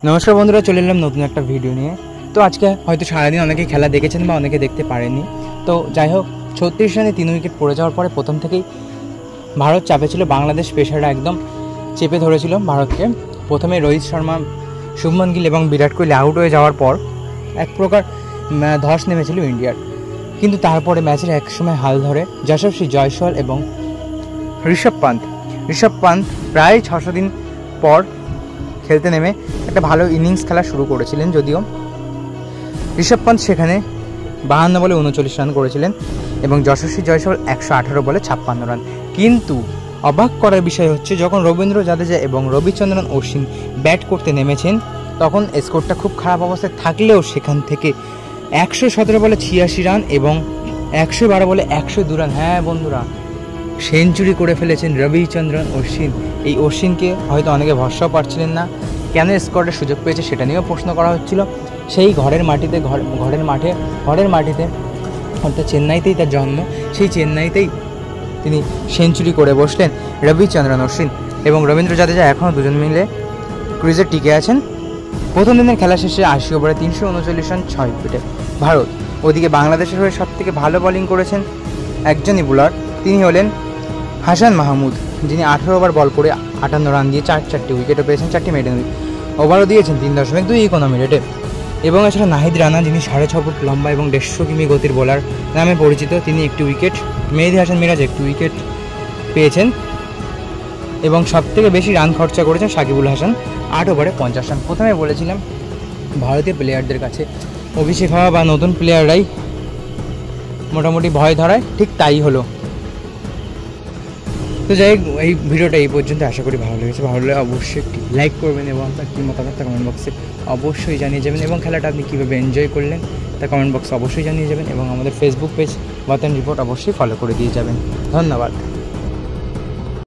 নমস্কার বন্ধুরা, চলে এলাম নতুন একটা ভিডিও নিয়ে। তো আজকে হয়তো সারাদিন অনেকে খেলা দেখেছেন বা অনেকে দেখতে পারেনি। তো যাই হোক, 36 রানে 3 উইকেট পড়ে যাওয়ার পরে প্রথম থেকেই ভারত চাপে ছিল। বাংলাদেশ পেসাররা একদম চেপে ধরেছিল ভারতকে। প্রথমে রোহিত শর্মা, শুভমন গিল এবং বিরাট কোহলি আউট হয়ে যাওয়ার পর এক প্রকার ধস নেমেছিল ইন্ডিয়ার। কিন্তু তারপরে ম্যাচের এক সময় হাল ধরে যশস্বী জয়সওয়াল এবং ঋষভ পান্ত প্রায় 600 দিন পর খেলতে নেমে একটা ভালো ইনিংস খেলা শুরু করেছিলেন। যদিও ঋষভ পান্ত সেখানে 52 বলে 39 রান করেছিলেন এবং যশস্বী জয়সওয়াল 118 বলে 56 রান। কিন্তু অবাক করার বিষয় হচ্ছে, যখন রবীন্দ্র জাদেজা এবং রবিচন্দ্রন অশ্বিন ব্যাট করতে নেমেছেন তখন স্কোরটা খুব খারাপ অবস্থায় থাকলেও সেখান থেকে 117 বলে 86 রান এবং 112 বলে 102 রান, হ্যাঁ বন্ধুরা, সেঞ্চুরি করে ফেলেছেন রবিচন্দ্রন অশ্বিন। এই অশ্বিনকে হয়তো অনেকে ভরসাও পাচ্ছিলেন না, কেন স্কোয়াডের সুযোগ পেয়েছে সেটা নিয়েও প্রশ্ন করা হচ্ছিল। সেই ঘরের মাটিতে অর্থাৎ চেন্নাইতেই তার জন্ম, সেই চেন্নাইতেই তিনি সেঞ্চুরি করে বসলেন রবিচন্দ্রন অশ্বিন এবং রবীন্দ্র জাদেজা। এখনও দুজন মিলে ক্রিজে টিকে আছেন। প্রথম দিনের খেলা শেষে 80 ওভারে 339 রান 6 উইকেটে ভারত। ওদিকে বাংলাদেশের হয়ে সবথেকে ভালো বোলিং করেছেন একজনই বোলার, তিনি হলেন হাসান মাহমুদ, যিনি 18 ওভার বল করে 58 রান দিয়ে চারটি উইকেটও পেয়েছেন, 4টি মেডেন উইকেট। ওভারও দিয়েছেন 3.2 ইকোনমি রেটে। এবং এছাড়া নাহিদ রানা, যিনি 6.5 ফুট লম্বা এবং 150 কিমি গতির বোলার নামে পরিচিত, তিনি একটি উইকেট, মেহেদী হাসান মিরাজ একটি উইকেট পেয়েছেন এবং সবথেকে বেশি রান খরচা করেছেন সাকিবুল হাসান, 8 ওভারে 50 রান। প্রথমে বলেছিলাম ভারতীয় প্লেয়ারদের কাছে অভিষেক হওয়া বা নতুন প্লেয়াররাই মোটামুটি ভয় ধরায়, ঠিক তাই হলো। তো যাই হোক, এই ভিডিওটা এই পর্যন্ত, আশা করি ভালো লেগেছে। ভালো লাগলে অবশ্যই একটি লাইক করবেন এবং আপনার কী মতামত কমেন্ট বক্সে অবশ্যই জানিয়ে যাবেন এবং খেলাটা আপনি কীভাবে এনজয় করলেন তা কমেন্ট বক্সে অবশ্যই জানিয়ে যাবেন এবং আমাদের ফেসবুক পেজ ওয়াতান রিপোর্ট অবশ্যই ফলো করে দিয়ে যাবেন। ধন্যবাদ।